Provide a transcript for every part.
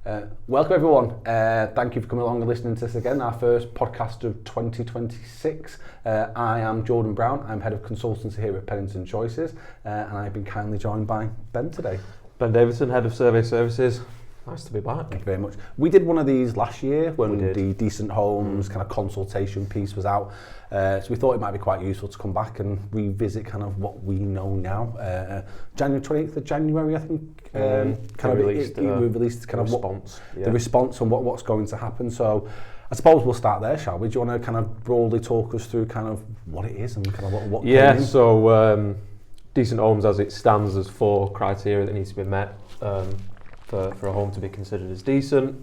Welcome everyone. Thank you for coming along and listening to this again, our first podcast of 2026. I am Jordan Brown, I'm Head of Consultancy here at Pennington Choices, and I've been kindly joined by Ben today. Ben Davidson, Head of Survey Services. Nice to be back. Thank you very much. We did one of these last year when the Decent Homes kind of consultation piece was out. So we thought it might be quite useful to come back and revisit kind of what we know now. January 28th of January, I think, we released kind of the response and what's going to happen. So I suppose we'll start there, shall we? Do you want to kind of broadly talk us through kind of what it is and kind of what Yeah, so Decent Homes as it stands, there's 4 criteria that need to be met for a home to be considered as decent,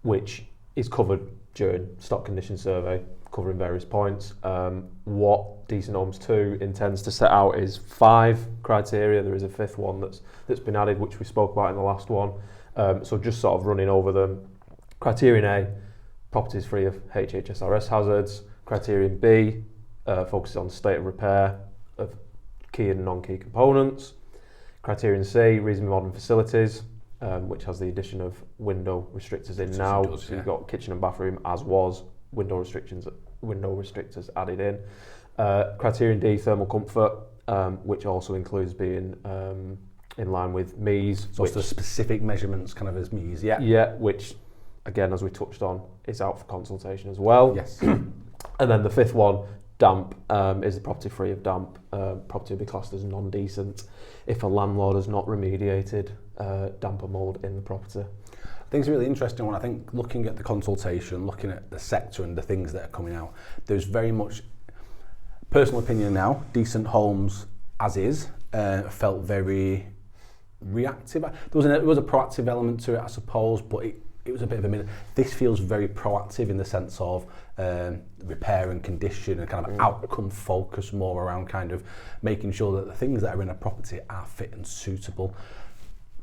which is covered during stock condition survey, covering various points. What Decent Homes 2 intends to set out is 5 criteria. There is a 5th one that's been added, which we spoke about in the last one. So just sort of running over them. Criterion A, properties free of HHSRS hazards. Criterion B, focuses on state of repair of key and non-key components. Criterion C, reasonably modern facilities, which has the addition of window restrictors in now. So you've got kitchen and bathroom as was, window restrictors added in. Criterion D, thermal comfort, which also includes being in line with MEES. So it's the specific measurements kind of as MEES, yeah? Yeah, which again, as we touched on, is out for consultation as well. Yes. And then the 5th one, damp, is the property free of damp. Property will be classed as non-decent if a landlord has not remediated damp or mould in the property. I think it's a really interesting one. I think looking at the consultation, looking at the sector and the things that are coming out, there's very much, personal opinion now, Decent Homes as is, felt very reactive. There was a proactive element to it, I suppose, but it was a bit of a minute. This feels very proactive in the sense of repair and condition and kind of outcome focus, more around kind of making sure that the things that are in a property are fit and suitable.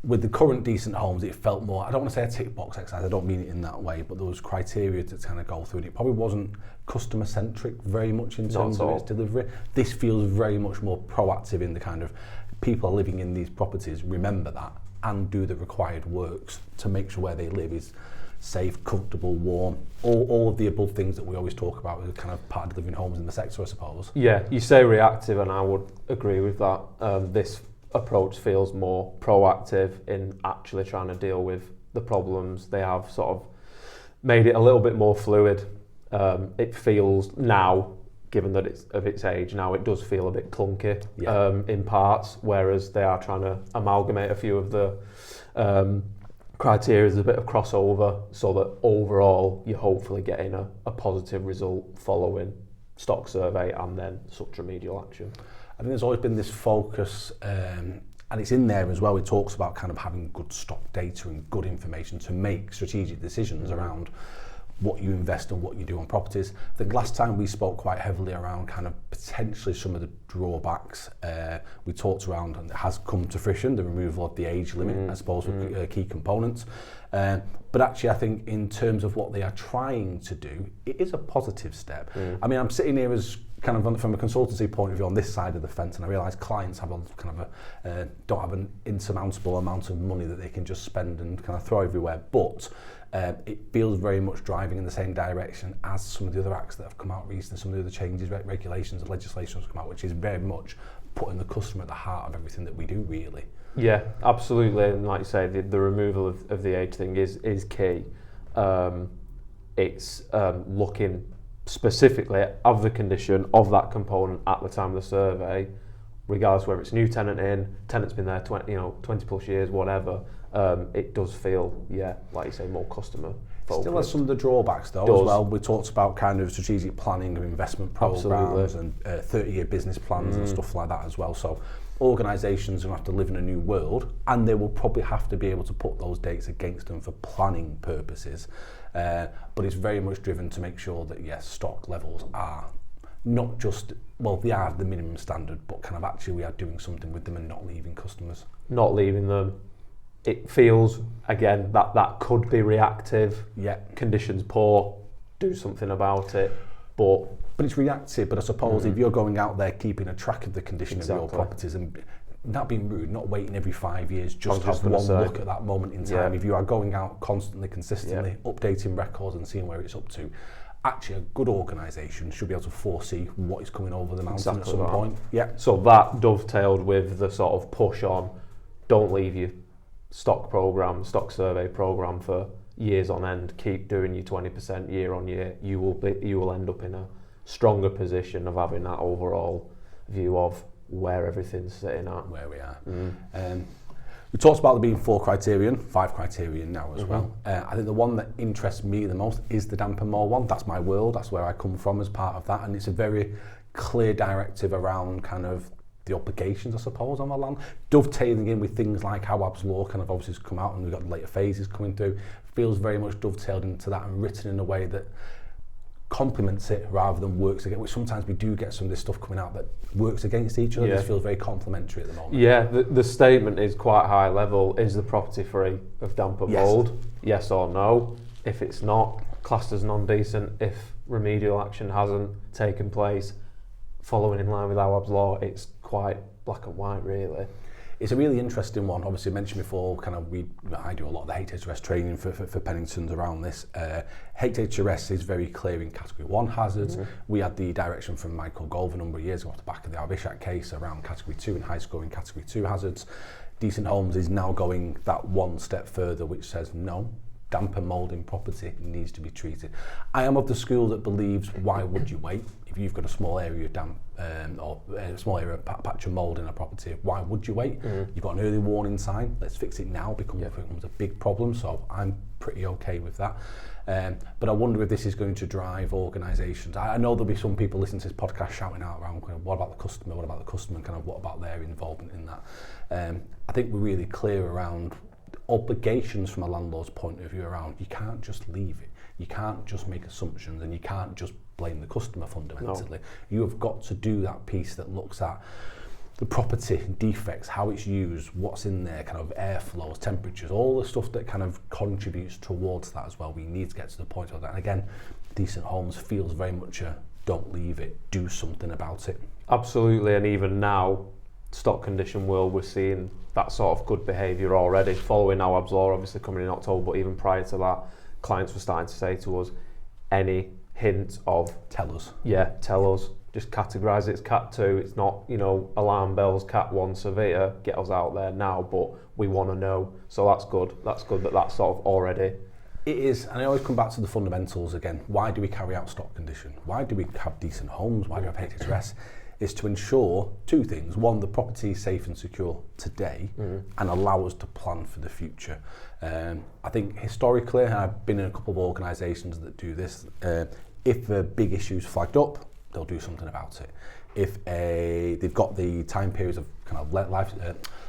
With the current Decent Homes, it felt more, I don't want to say a tick box exercise, I don't mean it in that way, but there was criteria to kind of go through, and it probably wasn't customer centric very much in terms of its delivery. This feels very much more proactive in the kind of people are living in these properties, remember that, and do the required works to make sure where they live is safe, comfortable, warm, all of the above things that we always talk about as kind of part of delivering homes in the sector, I suppose. Yeah, you say reactive, and I would agree with that. This approach feels more proactive in actually trying to deal with the problems. They have sort of made it a little bit more fluid. It feels now, given that it's of its age now, it does feel a bit clunky in parts, whereas they are trying to amalgamate a few of the criteria as a bit of crossover, so that overall you're hopefully getting a positive result following stock survey and then such remedial action. I think there's always been this focus, and it's in there as well, it talks about kind of having good stock data and good information to make strategic decisions around what you invest and what you do on properties. I think last time we spoke quite heavily around kind of potentially some of the drawbacks. We talked around, and it has come to fruition, the removal of the age limit, I suppose, for key components. But actually, I think in terms of what they are trying to do, it is a positive step. I mean, I'm sitting here as kind of from a consultancy point of view on this side of the fence, and I realise clients have a kind of don't have an insurmountable amount of money that they can just spend and kind of throw everywhere, but it feels very much driving in the same direction as some of the other acts that have come out recently, some of the other changes, regulations and legislation has come out, which is very much putting the customer at the heart of everything that we do, really. Yeah, absolutely, and like you say, the removal of the age thing is key. It's looking specifically of the condition of that component at the time of the survey, regardless whether it's new tenant in, tenant's been there 20 plus years, whatever. It does feel, like you say, more customer focused. Still has some of the drawbacks though as well. We talked about kind of strategic planning of investment programs and 30-year business plans and stuff like that as well. So organisations will have to live in a new world, and they will probably have to be able to put those dates against them for planning purposes. But it's very much driven to make sure that stock levels are not just, they are the minimum standard, but kind of actually we are doing something with them and not leaving customers. Not leaving them. It feels, again, that could be reactive. Yeah. Conditions poor, do something about it. But it's reactive, but I suppose if you're going out there keeping a track of the condition of your properties and not being rude, not waiting every 5 years, just just have one gonna say, look at that moment in time. Yeah. If you are going out constantly, consistently, updating records and seeing where it's up to, actually a good organisation should be able to foresee what is coming over the mountain at some point. Yeah. So that dovetailed with the sort of push on, don't leave your stock survey program for years on end. Keep doing your 20% year on year. You will end up in a stronger position of having that overall view of where everything's sitting at. Where we are. We talked about there being 5 criterion now as well. I think the one that interests me the most is the damp and mould one. That's my world, that's where I come from as part of that, and it's a very clear directive around kind of the obligations, I suppose, on the land, dovetailing in with things like how Abbs Law kind of obviously has come out, and we've got the later phases coming through. Feels very much dovetailed into that and written in a way that complements it rather than works against, which sometimes we do get some of this stuff coming out that works against each other. This feels very complementary at the moment. Yeah, the statement is quite high level. Is the property free of damp and mould? Yes or no. If it's not, classed as non-decent. If remedial action hasn't taken place, following in line with Abbs Law, it's quite black and white, really. It's a really interesting one. Obviously, I mentioned before, I do a lot of the HHRS training for Penningtons around this. HHRS is very clear in Category 1 hazards. We had the direction from Michael Gove a number of years ago off the back of the Albishak case around Category 2 and high scoring Category 2 hazards. Decent Homes is now going that one step further, which says no, damp and mould in property needs to be treated. I am of the school that believes, why would you wait? If you've got a small area of damp or a small area of patch of mould in a property, why would you wait? You've got an early warning sign, let's fix it now, becomes a big problem, so I'm pretty okay with that. But I wonder if this is going to drive organisations. I know there'll be some people listening to this podcast shouting out around, what about the customer, and kind of what about their involvement in that. I think we're really clear around obligations from a landlord's point of view around, you can't just leave it. You can't just make assumptions, and you can't just blame the customer fundamentally. No. You have got to do that piece that looks at the property, defects, how it's used, what's in there, kind of airflows, temperatures, all the stuff that kind of contributes towards that as well. We need to get to the point of that. And again, Decent Homes feels very much a don't leave it, do something about it. Absolutely, and even now, stock condition world, we're seeing that sort of good behaviour already. Following our Abbs Law obviously coming in October, but even prior to that, clients were starting to say to us, any hint of tell us, just categorise it as Cat 2, it's not, alarm bells, Cat 1 severe, get us out there now, but we want to know. So that's good that that's sort of already. It is, and I always come back to the fundamentals again. Why do we carry out stock condition? Why do we have Decent Homes? Why do we have HHRS? Is to ensure 2 things. One, the property is safe and secure today and allow us to plan for the future. I think historically, I've been in a couple of organisations that do this. If a big issue's flagged up, they'll do something about it. If they've got the time periods of kind of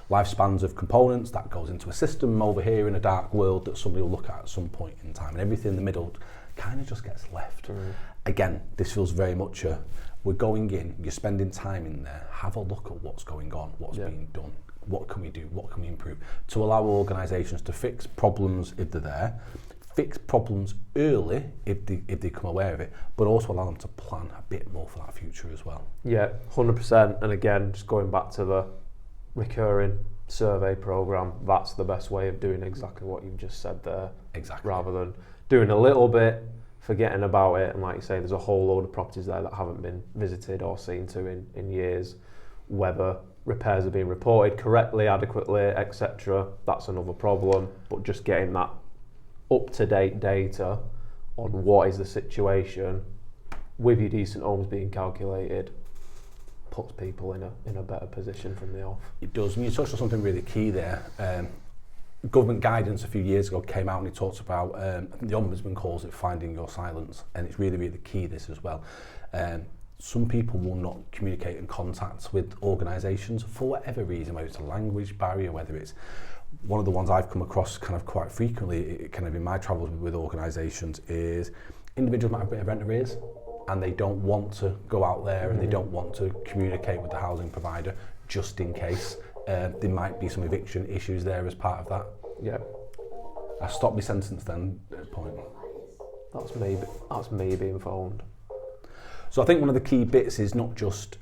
lifespans of components, that goes into a system over here in a dark world that somebody will look at some point in time, and everything in the middle kind of just gets left. Again, this feels very much we're going in, you're spending time in there, have a look at what's going on, what's being done, what can we do, what can we improve, to allow organisations to fix problems if they're there, fix problems early if they become aware of it, but also allow them to plan a bit more for that future as well. Yeah, 100%. And again, just going back to the recurring survey programme, that's the best way of doing exactly what you've just said there. Exactly. Rather than doing a little bit, forgetting about it, and like you say, there's a whole load of properties there that haven't been visited or seen to in years. Whether repairs are being reported correctly, adequately, etc., that's another problem. But just getting that up-to-date data on what is the situation with your Decent Homes being calculated puts people in a better position from the off. It does. And you touched on something really key there. Government guidance a few years ago came out and it talks about, I think the Ombudsman calls it finding your silence, and it's really, really key this as well. Some people will not communicate and contact with organisations for whatever reason, whether it's a language barrier, whether it's one of the ones I've come across kind of quite frequently, kind of in my travels with organisations, is individuals might have a bit of rent arrears and they don't want to go out there and they don't want to communicate with the housing provider just in case. There might be some eviction issues there as part of that. Yeah. I stopped my sentence then at a point. That's me being phoned. So I think one of the key bits is not just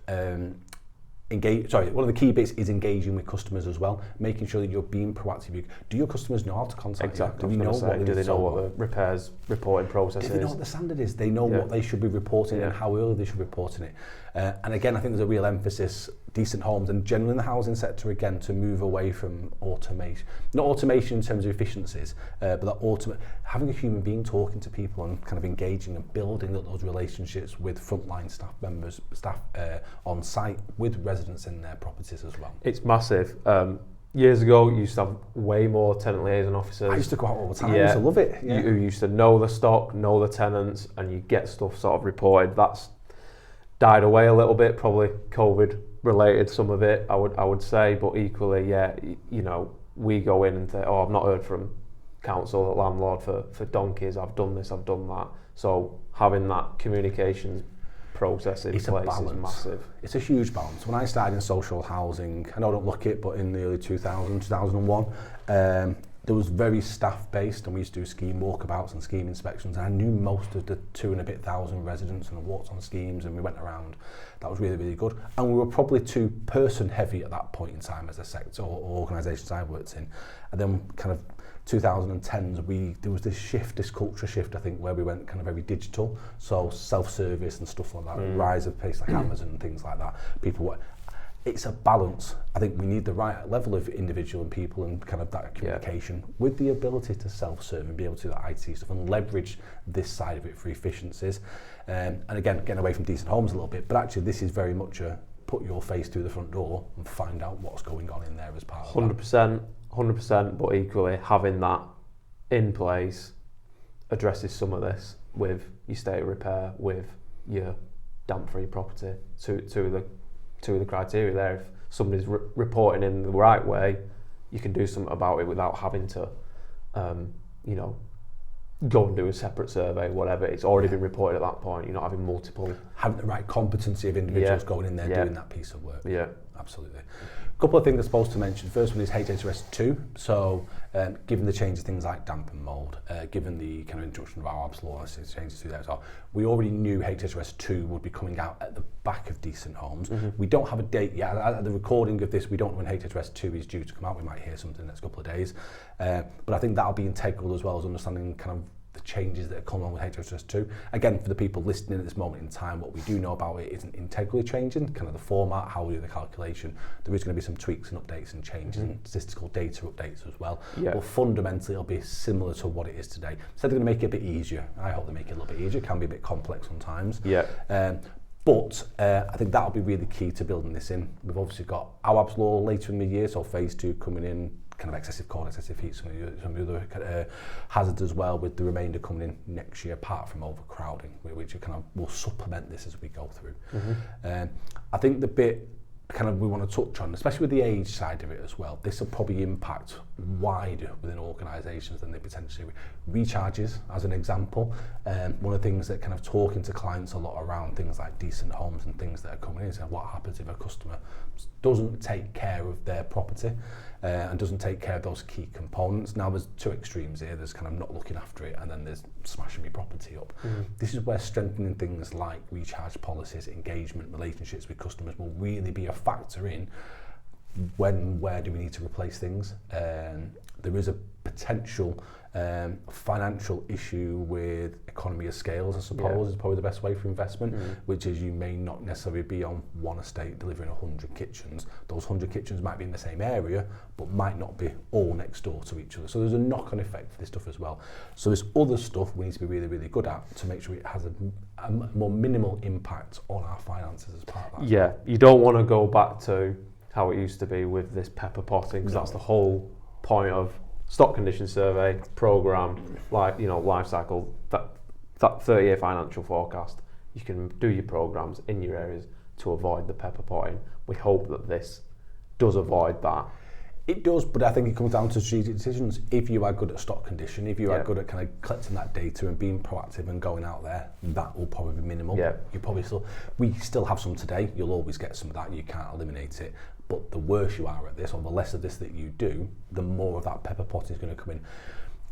one of the key bits is engaging with customers as well, making sure that you're being proactive. Do your customers know how to contact you? Do they know what the repairs reporting process is? Do they know what the standard is? They know what they should be reporting and how early they should be reporting it. And again, I think there's a real emphasis, Decent Homes and generally in the housing sector again, to move away from automation. Not automation in terms of efficiencies, but that having a human being talking to people and kind of engaging and building up those relationships with frontline staff members, on site with residents in their properties as well. It's massive. Years ago, you used to have way more tenant liaison officers. I used to go out all the time. I used to love it. Yeah. You used to know the stock, know the tenants, and you get stuff sort of reported. That's died away a little bit, probably COVID related, some of it, I would say, but equally, we go in and say, I've not heard from council or landlord for donkeys, I've done this, I've done that. So having that communications process in place is massive. It's a huge balance. When I started in social housing, I know I don't look it, but in the early 2001, there was very staff-based, and we used to do scheme walkabouts and scheme inspections, and I knew most of the 2,500 residents, and I walked on schemes and we went around. That was really, really good. And we were probably too person-heavy at that point in time as a sector or organisations I worked in. And then kind of 2010s, there was this culture shift, I think, where we went kind of very digital, so self-service and stuff like that, rise of places like Amazon and things like that. It's a balance. I think we need the right level of individual and people and kind of that communication with the ability to self-serve and be able to do that IT stuff and leverage this side of it for efficiencies. And again, getting away from Decent Homes a little bit, but actually this is very much a put your face through the front door and find out what's going on in there as part of 100%, but equally having that in place addresses some of this with your state of repair, with your damp-free property, to the criteria there. If somebody's reporting in the right way, you can do something about it without having to, go and do a separate survey, whatever. It's already been reported at that point. You're not having multiple. Having the right competency of individuals going in there doing that piece of work. Yeah. Absolutely. A couple of things I'm supposed to mention. First one is HHS 2. So, given the change of things like damp and mould, given the kind of introduction of our ABS law, changes to there, so we already knew HHS 2 would be coming out at the back of Decent Homes. Mm-hmm. We don't have a date yet. At the recording of this, we don't know when HHS 2 is due to come out. We might hear something in the next couple of days. But I think that'll be integral as well as understanding kind of the changes that have come along with HHS 2. Again, for the people listening at this moment in time, what we do know about it isn't integrally changing, kind of the format, how we do the calculation. There is going to be some tweaks and updates and changes and statistical data updates as well. Yeah. But fundamentally, it'll be similar to what it is today. So they're going to make it a bit easier. I hope they make it a little bit easier. It can be a bit complex sometimes. Yeah. But I think that'll be really key to building this in. We've obviously got our ABS law later in the year, so phase 2 coming in, kind of excessive cold, excessive heat, some of the other hazards as well, with the remainder coming in next year, apart from overcrowding, which kind of will supplement this as we go through. Mm-hmm. I think the bit kind of we want to touch on, especially with the age side of it as well, this will probably impact wider within organisations than they potentially recharges, as an example. One of the things that kind of talking to clients a lot around things like Decent Homes and things that are coming in is what happens if a customer doesn't take care of their property and doesn't take care of those key components. Now there's two extremes here. There's kind of not looking after it, and then there's smashing your property up. Mm-hmm. This is where strengthening things like recharge policies, engagement, relationships with customers will really be a factor in where do we need to replace things. There is a potential financial issue with economy of scales, I suppose, is probably the best way for investment, which is you may not necessarily be on one estate delivering 100 kitchens. Those 100 kitchens might be in the same area, but might not be all next door to each other. So there's a knock-on effect for this stuff as well. So there's other stuff we need to be really, really good at to make sure it has a more minimal impact on our finances as part of that. Yeah, you don't want to go back to how it used to be with this pepper potting, because that's the whole point of stock condition survey, programme, life cycle, that 30-year financial forecast. You can do your programmes in your areas to avoid the pepper potting. We hope that this does avoid that. It does, but I think it comes down to strategic decisions. If you are good at stock condition, if you are good at kind of collecting that data and being proactive and going out there, that will probably be minimal. Yeah. We still have some today. You'll always get some of that. You can't eliminate it. But the worse you are at this, or the less of this that you do, the more of that pepper pot is going to come in.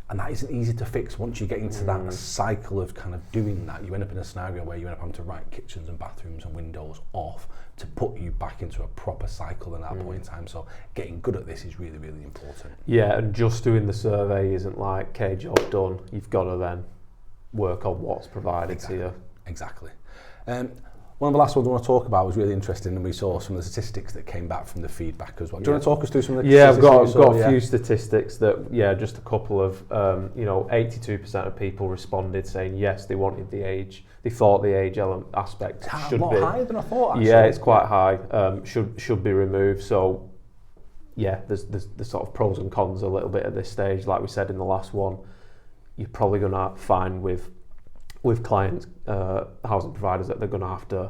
And that isn't easy to fix. Once you get into that cycle of kind of doing that, you end up in a scenario where you end up having to write kitchens and bathrooms and windows off to put you back into a proper cycle at that point in time. So getting good at this is really, really important. Yeah, and just doing the survey isn't like, okay, job done. You've got to then work on what's provided to you. Exactly. One of the last ones I want to talk about was really interesting, and we saw some of the statistics that came back from the feedback as well. Do you want to talk us through some of the statistics? I've got a few statistics that, just a couple of, 82% of people responded saying yes, they wanted the age, they thought the age element aspect should be. A lot higher than I thought, actually. Yeah, it's quite high, should be removed. So, yeah, there's the sort of pros and cons a little bit at this stage. Like we said in the last one, you're probably going to find with clients, housing providers, that they're going to have to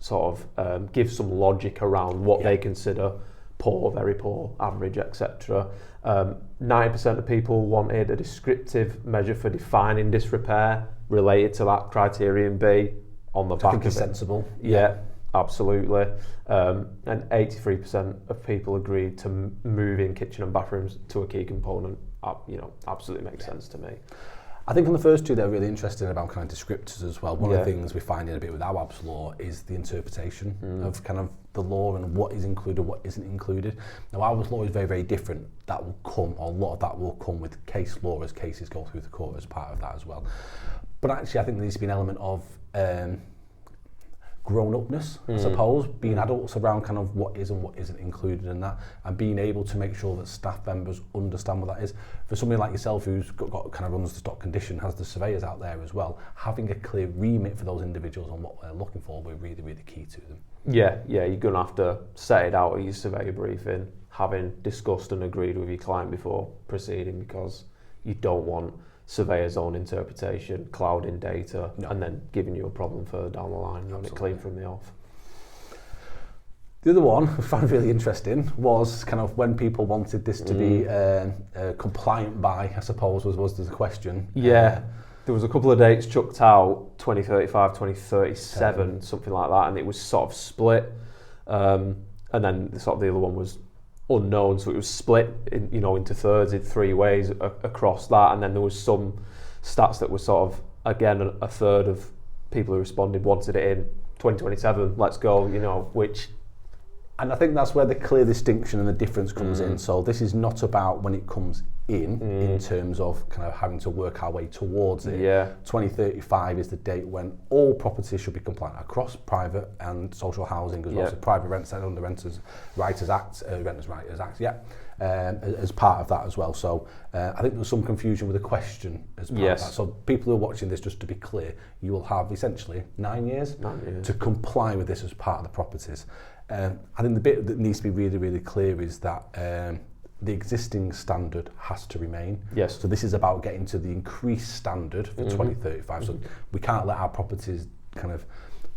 sort of give some logic around what they consider poor, very poor, average, etc. 90% of people wanted a descriptive measure for defining disrepair related to that criterion B on the back of it. Sensible. Yeah, absolutely. And 83% of people agreed to moving kitchen and bathrooms to a key component. Absolutely makes sense to me. I think on the first two, they're really interesting about kind of descriptors as well. One of the things we find in a bit with AWAB's law is the interpretation of kind of the law and what is included, what isn't included. Now, AWAB's law is very, very different. That will come, or a lot of that will come with case law as cases go through the court as part of that as well. But actually, I think there needs to be an element of grown-upness, I suppose, being adults around kind of what is and what isn't included in that, and being able to make sure that staff members understand what that is. For somebody like yourself who's got kind of runs the stock condition, has the surveyors out there as well, having a clear remit for those individuals on what they're looking for will be really, really key to them. Yeah, you're going to have to set it out at your surveyor briefing, having discussed and agreed with your client before proceeding, because you don't want surveyor's own interpretation, clouding data, and then giving you a problem further down the line. You want it clean from the off. The other one I found really interesting was kind of when people wanted this to be compliant by, I suppose, was the question. Yeah, there was a couple of dates chucked out, 2035, 2037, something like that, and it was sort of split. And then sort of the other one was unknown, so it was split into thirds in three ways across that, and then there was some stats that were sort of, again, a third of people who responded wanted it in 2027, let's go, which... And I think that's where the clear distinction and the difference comes in. So this is not about when it comes in terms of kind of having to work our way towards it. 2035 is the date when all properties should be compliant across private and social housing as well. So private rents and under Renters' Writers Act, as part of that as well. So I think there was some confusion with the question as part of that. So people who are watching this, just to be clear, you will have essentially 9 years to comply with this as part of the properties. I think the bit that needs to be really, really clear is that the existing standard has to remain. Yes. So this is about getting to the increased standard for 2035. So we can't let our properties kind of,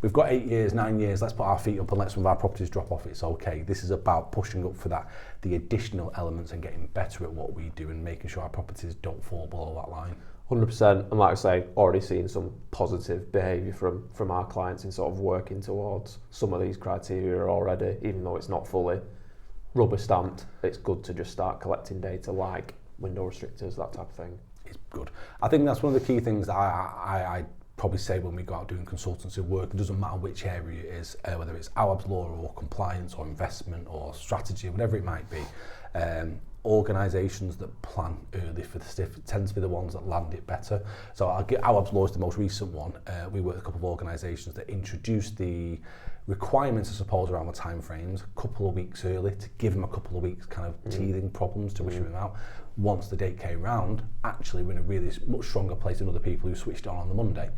we've got 8 years, 9 years, let's put our feet up and let some of our properties drop off. It's okay. This is about pushing up for that, the additional elements, and getting better at what we do and making sure our properties don't fall below that line. 100%, and like I say, already seeing some positive behaviour from our clients in sort of working towards some of these criteria already, even though it's not fully rubber stamped. It's good to just start collecting data like window restrictors, that type of thing. It's good. I think that's one of the key things that I probably say when we go out doing consultancy work. It doesn't matter which area it is, whether it's AWAB's law or compliance or investment or strategy, whatever it might be. Organisations that plan early for the stiff tend to be the ones that land it better. So AWAB's law is the most recent one. We work with a couple of organisations that introduced the requirements, I suppose, around the time frames a couple of weeks early to give them a couple of weeks kind of teething problems to issue them out. Once the date came round, actually we're in a really much stronger place than other people who switched on the Monday.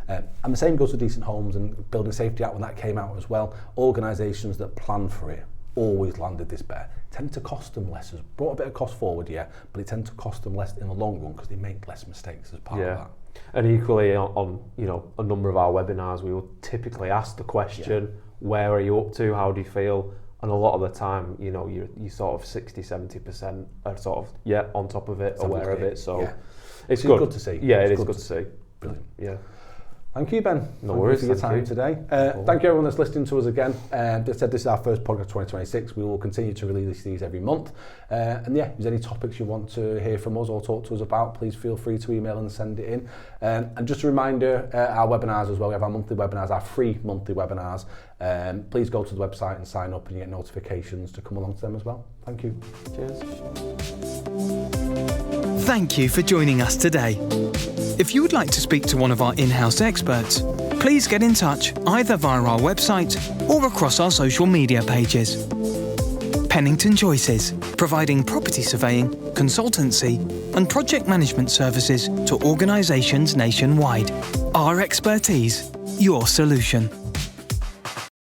And the same goes for Decent Homes and Building Safety Act when that came out as well. Organisations that plan for it always landed this better. Tend to cost them less. It's brought a bit of cost forward, but it tends to cost them less in the long run because they make less mistakes as part of that. And equally on a number of our webinars, we will typically ask the question, where are you up to? How do you feel? And a lot of the time, you sort of 60-70% are sort of on top of it, aware of it. So it's good to see. Yeah, it is good to see. Brilliant. Yeah. Thank you, Ben. No Thank worries. you for your time today. Thank you everyone that's listening to us again. As I said, this is our first podcast 2026. We will continue to release these every month. And yeah, if there's any topics you want to hear from us or talk to us about, please feel free to email and send it in. And just a reminder, our webinars as well. We have our monthly webinars, our free monthly webinars. Please go to the website and sign up and you get notifications to come along to them as well. Thank you. Cheers. Thank you for joining us today. If you would like to speak to one of our in-house experts, please get in touch either via our website or across our social media pages. Pennington Choices, providing property surveying, consultancy and project management services to organisations nationwide. Our expertise, your solution.